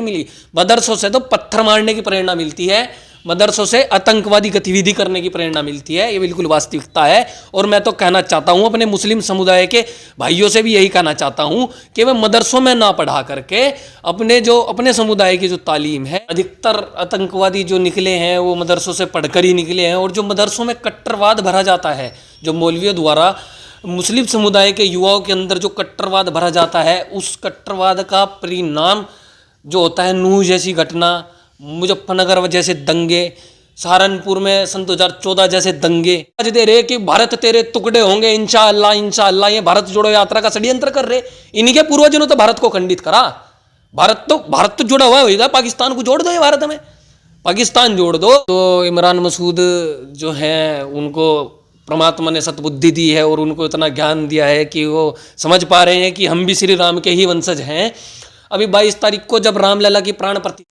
मिली। मदरसों से तो पत्थर मारने की प्रेरणा मिलती है, मदरसों से आतंकवादी गतिविधि करने की प्रेरणा मिलती है। ये बिल्कुल वास्तविकता है। और मैं तो कहना चाहता हूँ अपने मुस्लिम समुदाय के भाइयों से भी यही कहना चाहता हूँ कि वे मदरसों में ना पढ़ा करके अपने समुदाय की जो तालीम है, अधिकतर आतंकवादी जो निकले हैं वो मदरसों से पढ़कर ही निकले हैं। और जो मदरसों में कट्टरवाद भरा जाता है, जो मौलवियों द्वारा मुस्लिम समुदाय के युवाओं के अंदर जो कट्टरवाद भरा जाता है, उस कट्टरवाद का परिणाम जो होता है नूह जैसी घटना, मुजफ्फरनगर जैसे दंगे, सहारनपुर में सन 2014 जैसे दंगे, आज दे रहे कि भारत तेरे टुकड़े होंगे इंशाअल्लाह इंशाअल्लाह। ये भारत जोड़ो यात्रा का षड्यंत्र कर रहे। इन्हीं के पूर्वजों ने तो भारत को खंडित करा। भारत तो जुड़ा हुआ होगा, पाकिस्तान को जोड़ दो, ये भारत में पाकिस्तान जोड़ दो। तो इमरान मसूद जो हैं उनको परमात्मा ने सतबुद्धि दी है और उनको इतना ज्ञान दिया है कि वो समझ पा रहे हैं कि हम भी श्री राम के ही वंशज हैं। अभी 22 तारीख को जब रामलला की प्राण प्रति।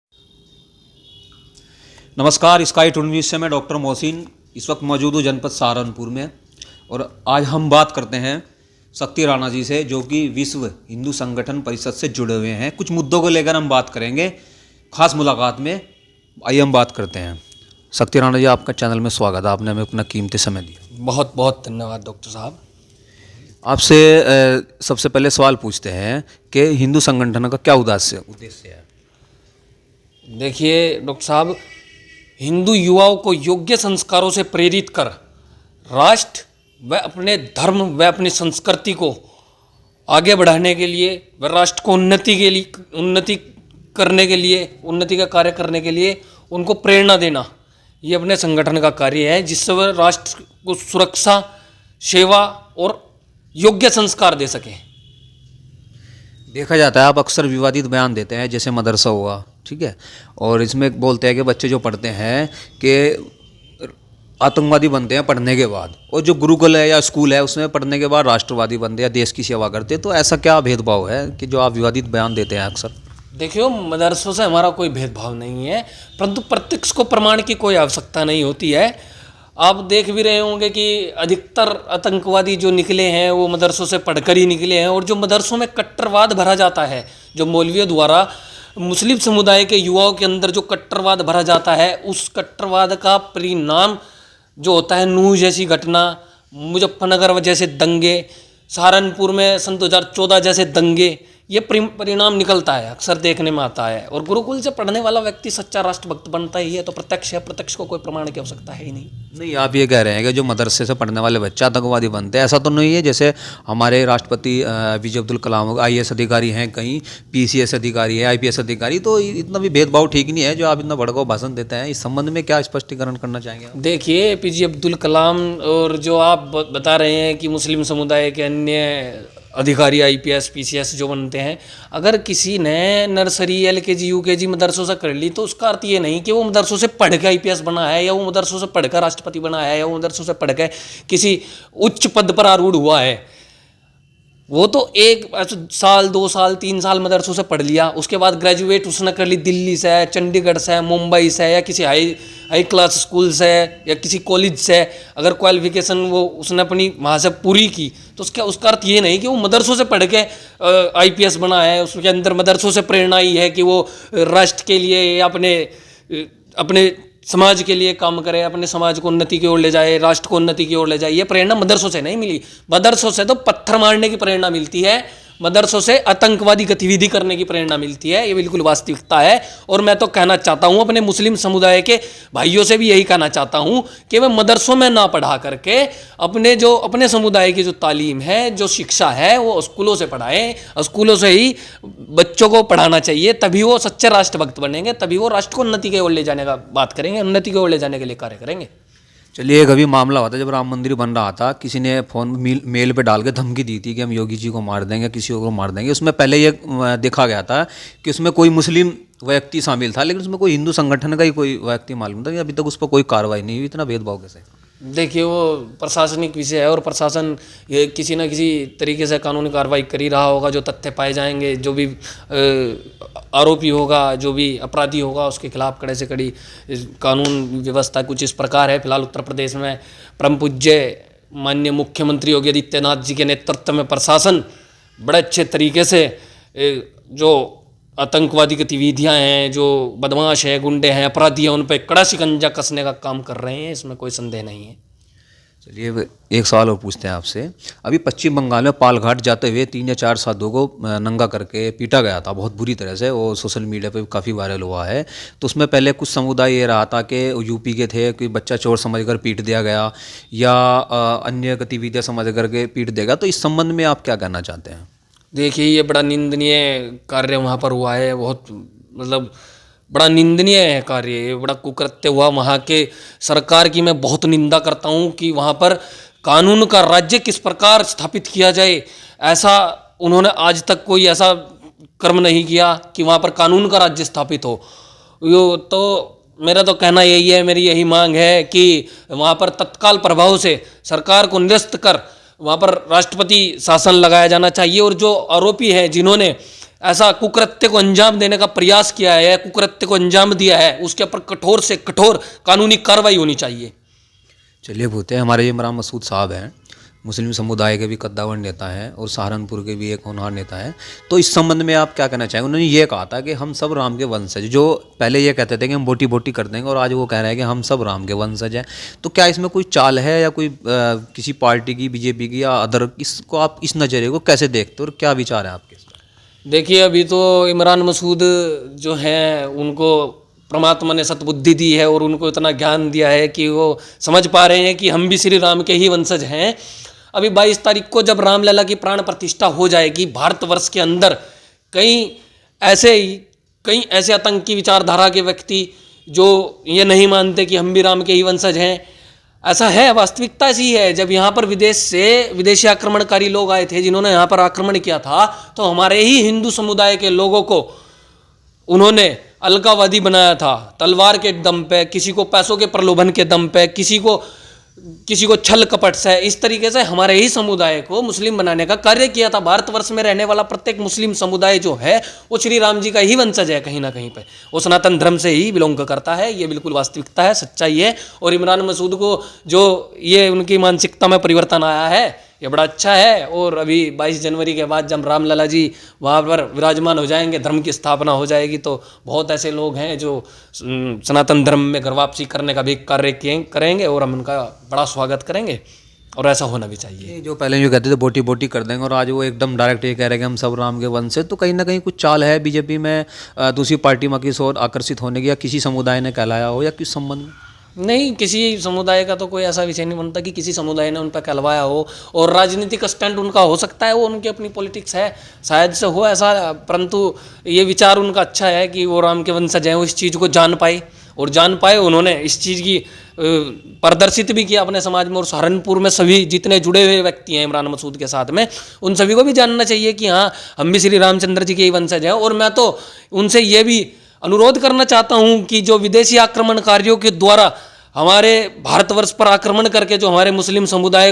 नमस्कार, स्काई टून न्यूज़ से मैं डॉक्टर मोहसिन इस वक्त मौजूद हूँ जनपद सहारनपुर में। और आज हम बात करते हैं शक्ति राणा जी से, जो कि विश्व हिंदू संगठन परिषद से जुड़े हुए हैं। कुछ मुद्दों को लेकर हम बात करेंगे खास मुलाकात में। आइए हम बात करते हैं। शक्ति राणा जी, आपका चैनल में स्वागत है। आपने हमें अपना कीमती समय दिया, बहुत बहुत धन्यवाद डॉक्टर साहब। आपसे सबसे पहले सवाल पूछते हैं कि हिंदू संगठन का क्या उद्देश्य है? देखिए डॉक्टर साहब, हिंदू युवाओं को योग्य संस्कारों से प्रेरित कर राष्ट्र व अपने धर्म व अपनी संस्कृति को आगे बढ़ाने के लिए व राष्ट्र को उन्नति करने के लिए, उन्नति का कार्य करने के लिए उनको प्रेरणा देना, ये अपने संगठन का कार्य है, जिससे वह राष्ट्र को सुरक्षा, सेवा और योग्य संस्कार दे सकें। देखा जाता है आप अक्सर विवादित बयान देते हैं, जैसे मदरसा हुआ, ठीक है, और इसमें बोलते हैं कि बच्चे जो पढ़ते हैं कि आतंकवादी बनते हैं पढ़ने के बाद, और जो गुरुकुल है या स्कूल है उसमें पढ़ने के बाद राष्ट्रवादी बनते हैं या देश की सेवा करते हैं। तो ऐसा क्या भेदभाव है कि जो आप विवादित बयान देते हैं अक्सर? देखियो, मदरसों से हमारा कोई भेदभाव नहीं है, परंतु प्रत्यक्ष को प्रमाण की कोई आवश्यकता नहीं होती है। आप देख भी रहे होंगे कि अधिकतर आतंकवादी जो निकले हैं वो मदरसों से पढ़कर ही निकले हैं। और जो मदरसों में कट्टरवाद भरा जाता है, जो मौलवियों द्वारा मुस्लिम समुदाय के युवाओं के अंदर जो कट्टरवाद भरा जाता है, उस कट्टरवाद का परिणाम जो होता है नूह जैसी घटना, मुजफ्फरनगर जैसे दंगे, सहारनपुर में सन 2014 जैसे दंगे, ये परिणाम निकलता है, अक्सर देखने में आता है। और गुरुकुल से पढ़ने वाला व्यक्ति सच्चा राष्ट्रभक्त बनता ही है, तो प्रत्यक्ष है, प्रत्यक्ष को कोई प्रमाण की आवश्यकता है ही नहीं। आप ये कह रहे हैं कि जो मदरसे से पढ़ने वाले बच्चे आतंकवादी बनते हैं, ऐसा तो नहीं है। जैसे हमारे राष्ट्रपति APJ अब्दुल कलाम IAS अधिकारी हैं, कहीं PCS अधिकारी है, IPS अधिकारी, तो इतना भी भेदभाव ठीक नहीं है जो आप इतना भड़काऊ भाषण देते हैं। इस संबंध में क्या स्पष्टीकरण करना चाहेंगे? देखिए, APJ अब्दुल कलाम और जो आप बता रहे हैं कि मुस्लिम समुदाय के अन्य अधिकारी IPS PCS जो बनते हैं, अगर किसी ने नर्सरी LKG UKG मदरसों से कर ली तो उसका अर्थ ये नहीं कि वो मदरसों से पढ़ के IPS बना है, या वो मदरसों से पढ़कर राष्ट्रपति बना है, या वो मदरसों से पढ़ के किसी उच्च पद पर आरूढ़ हुआ है। वो तो 1 साल 2 साल 3 साल मदरसों से पढ़ लिया, उसके बाद ग्रेजुएट उसने कर ली दिल्ली से, चंडीगढ़ से, मुंबई से, या किसी हाई क्लास स्कूल से या किसी कॉलेज से। अगर क्वालिफिकेशन वो उसने अपनी वहाँ से पूरी की तो उसका अर्थ ये नहीं कि वो मदरसों से पढ़ के IPS बना है। उसके अंदर मदरसों से प्रेरणा ही है कि वो राष्ट्र के लिए या अपने समाज के लिए काम करे, अपने समाज को उन्नति की ओर ले जाए, राष्ट्र को उन्नति की ओर ले जाए। ये प्रेरणा मदरसों से नहीं मिली। मदरसों से तो पत्थर मारने की प्रेरणा मिलती है, मदरसों से आतंकवादी गतिविधि करने की प्रेरणा मिलती है। ये बिल्कुल वास्तविकता है। और मैं तो कहना चाहता हूँ अपने मुस्लिम समुदाय के भाइयों से भी यही कहना चाहता हूँ कि वे मदरसों में ना पढ़ा करके अपने समुदाय की जो तालीम है, जो शिक्षा है, वो स्कूलों से पढ़ाएं। स्कूलों से ही बच्चों को पढ़ाना चाहिए, तभी वो सच्चे राष्ट्रभक्त बनेंगे, तभी वो राष्ट्र को उन्नति की ओर ले जाने का बात करेंगे, उन्नति की ओर ले जाने के लिए कार्य करेंगे। चलिए, एक अभी मामला हुआ था जब राम मंदिर बन रहा था, किसी ने फोन मेल पे डाल के धमकी दी थी कि हम योगी जी को मार देंगे, किसी और को मार देंगे। उसमें पहले ये देखा गया था कि उसमें कोई मुस्लिम व्यक्ति शामिल था, लेकिन उसमें कोई हिंदू संगठन का ही कोई व्यक्ति मालूम था। अभी तक उस पर कोई कार्रवाई नहीं हुई। इतना भेदभाव कैसे? देखिए, वो प्रशासनिक विषय है और प्रशासन ये किसी न किसी तरीके से कानूनी कार्रवाई कर ही रहा होगा। जो तथ्य पाए जाएंगे, जो भी आरोपी होगा, जो भी अपराधी होगा, उसके खिलाफ कड़े से कड़ी कानून व्यवस्था कुछ इस प्रकार है। फिलहाल उत्तर प्रदेश में परम पूज्य माननीय मुख्यमंत्री योगी आदित्यनाथ जी के नेतृत्व में प्रशासन बड़े अच्छे तरीके से जो आतंकवादी गतिविधियां हैं, जो बदमाश है, गुंडे हैं, अपराधी हैं, उन पर कड़ा शिकंजा कसने का काम कर रहे हैं, इसमें कोई संदेह नहीं है। चलिए एक सवाल और पूछते हैं आपसे। अभी पश्चिम बंगाल में पालघाट जाते हुए 3 या 4 साधुओं को नंगा करके पीटा गया था बहुत बुरी तरह से, और सोशल मीडिया पे काफ़ी वायरल हुआ है। तो उसमें पहले कुछ समुदाय ये रहा था कि यूपी के थे, कि बच्चा चोर समझकर पीट दिया गया, या अन्य गतिविधियाँ समझ करके पीट दिया गया। तो इस संबंध में आप क्या कहना चाहते हैं? देखिए, ये बड़ा निंदनीय कार्य वहाँ पर हुआ है, बहुत मतलब बड़ा निंदनीय है कार्य, ये बड़ा कुकृत्य हुआ वहाँ के सरकार की। मैं बहुत निंदा करता हूँ कि वहाँ पर कानून का राज्य किस प्रकार स्थापित किया जाए, ऐसा उन्होंने आज तक कोई ऐसा कर्म नहीं किया कि वहाँ पर कानून का राज्य स्थापित हो। यो तो मेरा तो कहना यही है, मेरी यही मांग है कि वहाँ पर तत्काल प्रभाव से सरकार को निरस्त कर वहाँ पर राष्ट्रपति शासन लगाया जाना चाहिए, और जो आरोपी हैं जिन्होंने ऐसा कुकृत्य को अंजाम देने का प्रयास किया है, कुकृत्य को अंजाम दिया है, उसके ऊपर कठोर से कठोर कानूनी कार्रवाई होनी चाहिए। चलिए भूते हमारे इमरान मसूद साहब हैं, मुस्लिम समुदाय के भी कद्दावर नेता हैं और सहारनपुर के भी एक होनहार नेता हैं। तो इस संबंध में आप क्या कहना चाहेंगे? उन्होंने ये कहा था कि हम सब राम के वंशज, जो पहले ये कहते थे कि हम बोटी बोटी कर देंगे, और आज वो कह रहे हैं कि हम सब राम के वंशज हैं। तो क्या इसमें कोई चाल है, या कोई किसी पार्टी की, बीजेपी की या अदर, इसको आप इस नज़रिए को कैसे देखते हो और क्या विचार है आपके? देखिए, अभी तो इमरान मसूद जो हैं उनको परमात्मा ने सतबुद्धि दी है, और उनको इतना ज्ञान दिया है कि वो समझ पा रहे हैं कि हम भी श्री राम के ही वंशज हैं। अभी 22 तारीख को जब रामलला की प्राण प्रतिष्ठा हो जाएगी, भारतवर्ष के अंदर कई ऐसे आतंकी विचारधारा के व्यक्ति जो ये नहीं मानते कि हम भी राम के ही वंशज हैं, ऐसा है, वास्तविकता ऐसी है। जब यहाँ पर विदेश से विदेशी आक्रमणकारी लोग आए थे, जिन्होंने यहाँ पर आक्रमण किया था, तो हमारे ही हिंदू समुदाय के लोगों को उन्होंने अलगाववादी बनाया था, तलवार के दम पे, किसी को पैसों के प्रलोभन के दम पे, किसी को छल कपट से, इस तरीके से हमारे ही समुदाय को मुस्लिम बनाने का कार्य किया था। भारतवर्ष में रहने वाला प्रत्येक मुस्लिम समुदाय जो है वो श्री राम जी का ही वंशज है, कहीं ना कहीं पे वो सनातन धर्म से ही बिलोंग करता है। ये बिल्कुल वास्तविकता है, सच्चाई है। और इमरान मसूद को जो ये उनकी मानसिकता में परिवर्तन आया है, ये बड़ा अच्छा है। और अभी 22 जनवरी के बाद जब रामलला जी वहाँ पर विराजमान हो जाएंगे, धर्म की स्थापना हो जाएगी, तो बहुत ऐसे लोग हैं जो सनातन धर्म में घर वापसी करने का भी कार्य करेंगे, और हम उनका बड़ा स्वागत करेंगे, और ऐसा होना भी चाहिए। जो पहले जो कहते थे बोटी बोटी कर देंगे, और आज वो एकदम डायरेक्ट ये कह रहे हैं कि हम सब राम के वंश से, तो कहीं ना कहीं कुछ चाल है बीजेपी में दूसरी पार्टी में किस ओर आकर्षित होने की, या किसी समुदाय ने कहलाया हो, या किस संबंध में? नहीं, किसी समुदाय का तो कोई ऐसा विषय नहीं बनता कि किसी समुदाय ने उन पर कहलवाया हो, और राजनीतिक स्टैंड उनका हो सकता है, वो उनकी अपनी पॉलिटिक्स है, शायद से हो ऐसा। परंतु ये विचार उनका अच्छा है कि वो राम के वंशज हैं, वो इस चीज़ को जान पाए, उन्होंने इस चीज़ की प्रदर्शित भी किया अपने समाज में। और सहारनपुर में सभी जितने जुड़े हुए व्यक्ति हैं इमरान मसूद के साथ में, उन सभी को भी जानना चाहिए कि हाँ, हम भी श्री रामचंद्र जी के ही वंशज हैं। और मैं तो उनसे ये भी अनुरोध करना चाहता हूं कि जो विदेशी आक्रमणकारियों के द्वारा हमारे भारतवर्ष पर आक्रमण करके जो हमारे मुस्लिम समुदाय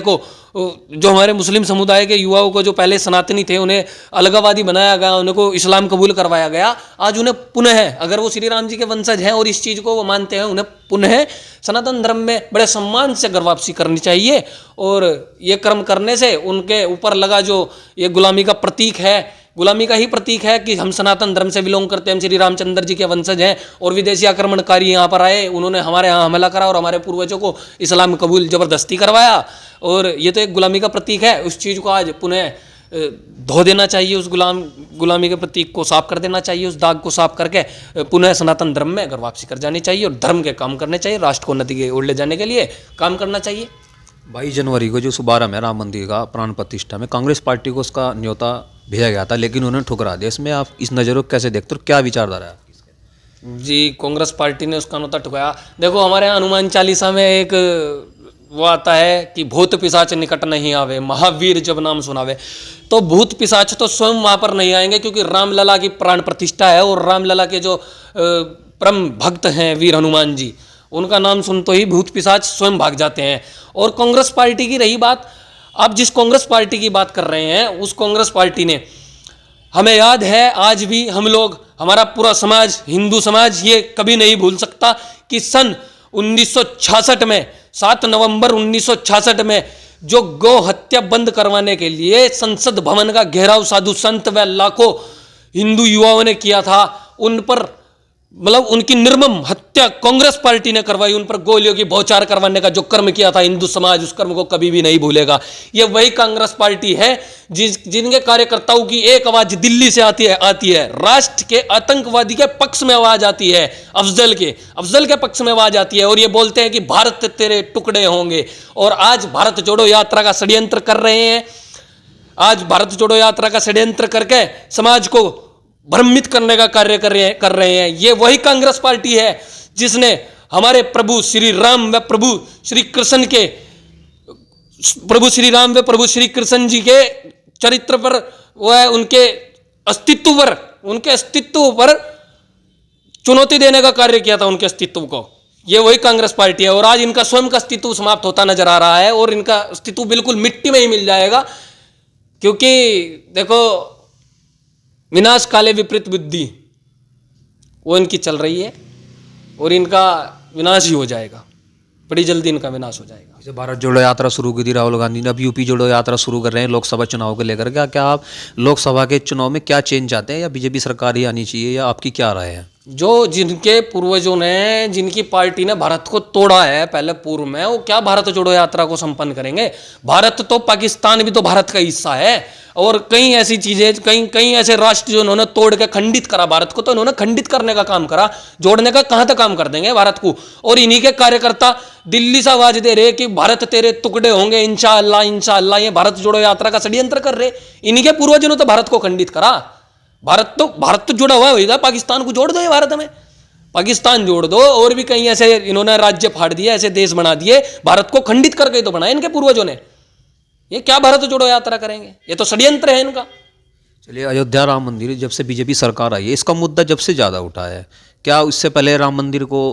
के युवाओं को, जो पहले सनातनी थे, उन्हें अलगाववादी बनाया गया, उनको इस्लाम कबूल करवाया गया, आज उन्हें पुनः, अगर वो श्री राम जी के वंशज हैं और इस चीज़ को वो मानते हैं, उन्हें पुनः सनातन धर्म में बड़े सम्मान से घर वापसी करनी चाहिए। और ये कर्म करने से उनके ऊपर लगा जो ये गुलामी का प्रतीक है, गुलामी का ही प्रतीक है कि हम सनातन धर्म से बिलोंग करते हैं, हम श्री रामचंद्र जी के वंशज हैं, और विदेशी आक्रमणकारी यहाँ पर आए, उन्होंने हमारे यहाँ हमला करा और हमारे पूर्वजों को इस्लाम कबूल जबरदस्ती करवाया, और ये तो एक गुलामी का प्रतीक है। उस चीज़ को आज पुनः धो देना चाहिए, उस गुलामी के प्रतीक को साफ कर देना चाहिए, उस दाग को साफ करके पुनः सनातन धर्म में घर वापसी कर जानी चाहिए, और धर्म के काम करने चाहिए, राष्ट्र को उन्नति की ओर ले जाने के लिए काम करना चाहिए। 22 जनवरी को जो शुभारंभ है राम मंदिर का प्राण प्रतिष्ठा में, कांग्रेस पार्टी को उसका न्योता भेजा गया था, लेकिन उन्होंने ठुकरा दिया। इसमें आप इस नज़रों कैसे देखते हो, क्या विचारधारा है आपकी? जी, कांग्रेस पार्टी ने उसका न्योता ठुकराया। देखो, हमारे यहाँ हनुमान चालीसा में एक वो आता है कि भूत पिशाच निकट नहीं आवे, महावीर जब नाम सुनावे। तो भूत पिशाच तो स्वयं वहाँ पर नहीं आएंगे, क्योंकि रामलला की प्राण प्रतिष्ठा है, और रामलला के जो परम भक्त हैं वीर हनुमान जी, उनका नाम सुनते ही भूत पिशाच स्वयं भाग जाते हैं। और कांग्रेस पार्टी की रही बात, आप जिस कांग्रेस पार्टी की बात कर रहे हैं, उस कांग्रेस पार्टी ने, हमें याद है, आज भी हम लोग, हमारा पूरा समाज, हिंदू समाज, ये कभी नहीं भूल सकता कि सन 1966 में, 7 नवंबर 1966 में जो गौ हत्या बंद करवाने के लिए संसद भवन का घेराव साधु संत व लाखों हिंदू युवाओं ने किया था, उन पर मतलब उनकी निर्मम हत्या कांग्रेस पार्टी ने करवाई, उन पर गोलियों की बौछार करवाने का जो कर्म किया था हिंदू समाज, उस कर्म को कभी भी नहीं भूलेगा। ये वही कांग्रेस पार्टी है जिनके कार्यकर्ताओं की एक आवाज दिल्ली से आती है राष्ट्र के आतंकवादी के पक्ष में आवाज आती है, अफजल के पक्ष में आवाज आती है, और ये बोलते हैं कि भारत तेरे टुकड़े होंगे। और आज भारत जोड़ो यात्रा का षड्यंत्र कर रहे हैं, आज भारत जोड़ो यात्रा का षड्यंत्र करके समाज को भ्रमित करने का कार्य कर रहे हैं। ये वही कांग्रेस पार्टी है जिसने हमारे प्रभु श्री राम व प्रभु श्री कृष्ण जी के चरित्र पर, वह उनके अस्तित्व पर चुनौती देने का कार्य किया था, उनके अस्तित्व को। ये वही कांग्रेस पार्टी है, और आज इनका स्वयं का अस्तित्व समाप्त होता नजर आ रहा है, और इनका अस्तित्व बिल्कुल मिट्टी में ही मिल जाएगा। क्योंकि देखो, विनाश काले विपरीत बुद्धि वो इनकी चल रही है, और इनका विनाश ही हो जाएगा, बड़ी जल्दी इनका विनाश हो जाएगा। जैसे भारत जोड़ो यात्रा शुरू की थी राहुल गांधी ने, अब यूपी जोड़ो यात्रा शुरू कर रहे हैं लोकसभा चुनाव को लेकर। क्या आप लोकसभा के चुनाव में क्या चेंज चाहते हैं, या बीजेपी सरकार ही आनी चाहिए, या आपकी क्या राय है? जो जिनके पूर्वजों ने, जिनकी पार्टी ने भारत को तोड़ा है पहले पूर्व में, वो क्या भारत जोड़ो यात्रा को संपन्न करेंगे? भारत तो, पाकिस्तान भी तो भारत का हिस्सा है, और कई ऐसी चीजें, कई ऐसे राष्ट्र जो उन्होंने तोड़ के खंडित करा भारत को, तो उन्होंने खंडित करने का काम करा, जोड़ने का कहां तक काम कर देंगे भारत को? और इन्हीं के कार्यकर्ता दिल्ली से आवाज दे रहे कि भारत तेरे टुकड़े होंगे इंशाअल्लाह इंशाअल्लाह, ये भारत जोड़ो यात्रा का षड्यंत्र कर रहे। इन्हीं के पूर्वजों ने तो भारत को खंडित करा। भारत तो जुड़ा हुआ होगा, पाकिस्तान को जोड़ दो, ये भारत में पाकिस्तान जोड़ दो, और भी कहीं ऐसे इन्होंने राज्य फाड़ दिए, ऐसे देश बना दिए, भारत को खंडित करके तो बनाया इनके पूर्वजों ने। ये क्या भारत जोड़ो यात्रा करेंगे? ये तो षड्यंत्र है इनका। चलिए, अयोध्या राम मंदिर जब से बीजेपी सरकार आई है, इसका मुद्दा जब से ज़्यादा उठा है, क्या उससे पहले राम मंदिर को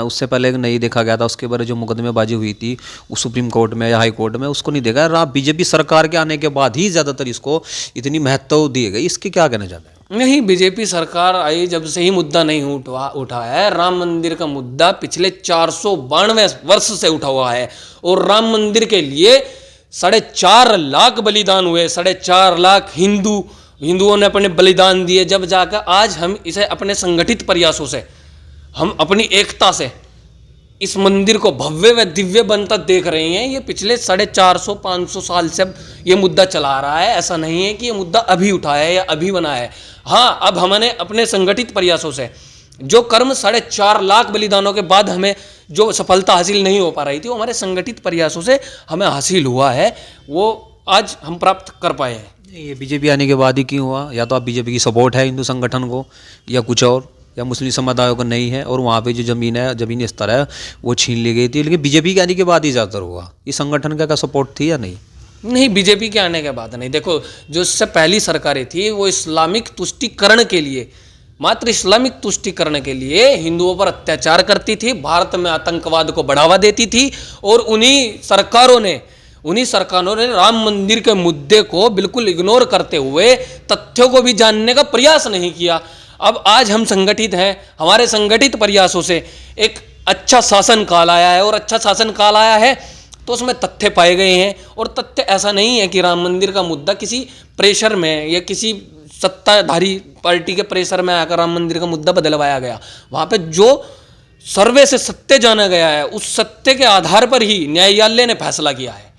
उससे पहले नहीं देखा गया था? उसके बारे जो मुकदमेबाजी हुई थी उस सुप्रीम कोर्ट में या हाई कोर्ट में, उसको नहीं देखा। बीजेपी सरकार के आने के बाद ही ज़्यादातर इसको इतनी महत्व दी गई, इसके क्या कहना चाहते हैं? नहीं, बीजेपी सरकार आई जब से ही मुद्दा नहीं उठा है। राम मंदिर का मुद्दा पिछले 492 वर्ष से उठा हुआ है, और राम मंदिर के लिए 4.5 लाख बलिदान हुए, 4.5 लाख हिंदुओं ने अपने बलिदान दिए, जब जाकर आज हम इसे अपने संगठित प्रयासों से, हम अपनी एकता से इस मंदिर को भव्य व दिव्य बनता देख रहे हैं। ये पिछले 450-500 साल से ये मुद्दा चला आ रहा है। ऐसा नहीं है कि ये मुद्दा अभी उठा है या अभी बना है। हाँ, अब हमने अपने संगठित प्रयासों से जो कर्म 4.5 लाख बलिदानों के बाद हमें जो सफलता हासिल नहीं हो पा रही थी, वो हमारे संगठित प्रयासों से हमें हासिल हुआ है, वो आज हम प्राप्त कर पाए हैं। ये बीजेपी आने के बाद ही क्यों हुआ? या तो आप बीजेपी की सपोर्ट है हिंदू संगठन को, या कुछ और, या मुस्लिम समुदायों को नहीं है, और वहाँ पे जो ज़मीन स्तर है वो छीन ली गई थी, लेकिन बीजेपी के आने के बाद ही ज़्यादातर हुआ। ये संगठन का सपोर्ट थी या नहीं? नहीं, बीजेपी के आने के बाद नहीं। देखो, जो इससे पहली सरकारें थी वो इस्लामिक तुष्टीकरण के लिए, मात्र इस्लामिक तुष्टीकरण के लिए हिंदुओं पर अत्याचार करती थी, भारत में आतंकवाद को बढ़ावा देती थी, और उन्हीं सरकारों ने राम मंदिर के मुद्दे को बिल्कुल इग्नोर करते हुए तथ्यों को भी जानने का प्रयास नहीं किया। अब आज हम संगठित हैं, हमारे संगठित प्रयासों से एक अच्छा शासन काल आया है, और अच्छा शासन काल आया है तो उसमें तथ्य पाए गए हैं। और तथ्य ऐसा नहीं है कि राम मंदिर का मुद्दा किसी प्रेशर में या किसी सत्ताधारी पार्टी के प्रेशर में आकर राम मंदिर का मुद्दा बदलवाया गया। वहाँ पे जो सर्वे से सत्य जाना गया है, उस सत्य के आधार पर ही न्यायालय ने फैसला किया है।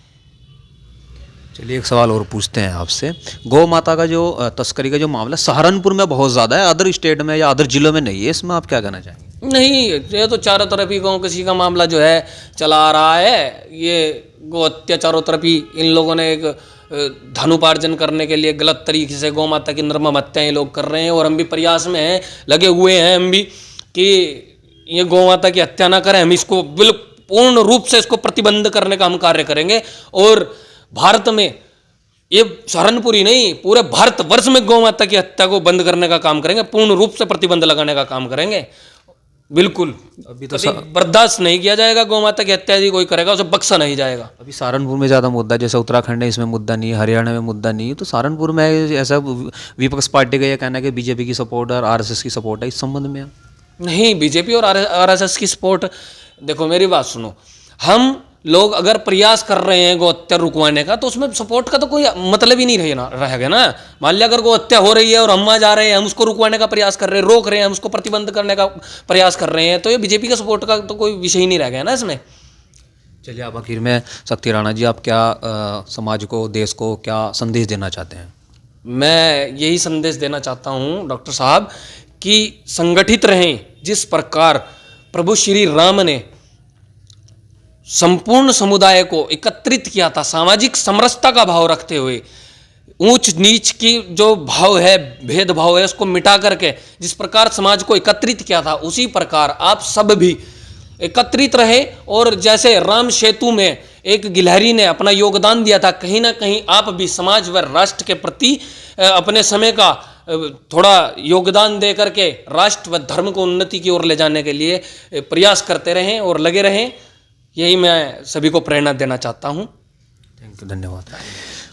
चलिए, एक सवाल और पूछते हैं आपसे। गौ माता का जो तस्करी का जो मामला सहारनपुर में बहुत ज़्यादा है, अदर स्टेट में या अदर जिलों में नहीं है, इसमें आप क्या कहना चाहेंगे? नहीं, ये तो चारों तरफ ही गौ किसी का मामला जो है चला आ रहा है। ये गौ हत्या चारों तरफ ही इन लोगों ने एक धनुपार्जन करने के लिए गलत तरीके से गौ माता की निर्मम हत्याएं लोग कर रहे हैं, और हम भी प्रयास में हैं, लगे हुए हैं हम भी कि ये गौ माता की हत्या ना करें। हम इसको बिल्कुल पूर्ण रूप से इसको प्रतिबंध करने का हम कार्य करेंगे, और भारत में ये सहारनपुर ही नहीं, पूरे भारत वर्ष में गौ माता की हत्या को बंद करने का काम करेंगे, पूर्ण रूप से प्रतिबंध लगाने का काम करेंगे। बिल्कुल, अभी तो बर्दाश्त नहीं किया जाएगा। गौ माता की हत्या यदि कोई करेगा उसे बख्शा नहीं जाएगा। अभी सहारनपुर में ज़्यादा मुद्दा, जैसे उत्तराखंड है इसमें मुद्दा नहीं है, हरियाणा में मुद्दा नहीं है, तो सहारनपुर में ऐसा विपक्ष पार्टी का यह कहना है कि बीजेपी की सपोर्ट और आरएसएस की सपोर्ट है, इस संबंध में? नहीं, बीजेपी और आरएसएस की सपोर्ट, देखो मेरी बात सुनो, हम लोग अगर प्रयास कर रहे हैं गौ हत्या रुकवाने का, तो उसमें सपोर्ट का तो कोई मतलब ही नहीं रहेगा ना। मान लिया अगर गौ हत्या हो रही है और हम वहाँ जा रहे हैं, हम उसको रुकवाने का प्रयास कर रहे हैं, रोक रहे हैं, हम उसको प्रतिबंध करने का प्रयास कर रहे हैं, तो ये बीजेपी का सपोर्ट का तो कोई विषय ही नहीं रह गया ना इसमें। चलिए, अब आखिर में शक्ति राणा जी, आप क्या समाज को, देश को क्या संदेश देना चाहते हैं? मैं यही संदेश देना चाहता हूँ डॉक्टर साहब कि संगठित रहें। जिस प्रकार प्रभु श्री राम ने संपूर्ण समुदाय को एकत्रित किया था, सामाजिक समरसता का भाव रखते हुए, ऊंच नीच की जो भाव है, भेदभाव है, उसको मिटा करके जिस प्रकार समाज को एकत्रित किया था, उसी प्रकार आप सब भी एकत्रित रहे। और जैसे राम सेतु में एक गिलहरी ने अपना योगदान दिया था, कहीं ना कहीं आप भी समाज व राष्ट्र के प्रति अपने समय का थोड़ा योगदान दे करके राष्ट्र व धर्म को उन्नति की ओर ले जाने के लिए प्रयास करते रहें और लगे रहें। यही मैं सभी को प्रेरणा देना चाहता हूँ। थैंक यू, धन्यवाद।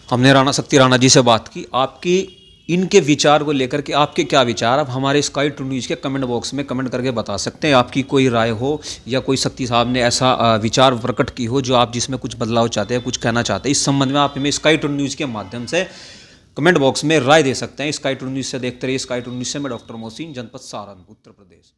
हमने शक्ति राणा जी से बात की। आपकी इनके विचार को लेकर के आपके क्या विचार, आप हमारे स्काई टू न्यूज़ के कमेंट बॉक्स में कमेंट करके बता सकते हैं। आपकी कोई राय हो या कोई शक्ति साहब ने ऐसा विचार प्रकट की हो जो आप जिसमें कुछ बदलाव चाहते हैं, कुछ कहना चाहते हैं, इस संबंध में आप हमें स्काई टू न्यूज़ के माध्यम से कमेंट बॉक्स में राय दे सकते हैं। स्काई टू न्यूज़ से देखते रहिए। स्काई टू न्यूज़ से मैं डॉक्टर मोहसिन, जनपद सारण, उत्तर प्रदेश।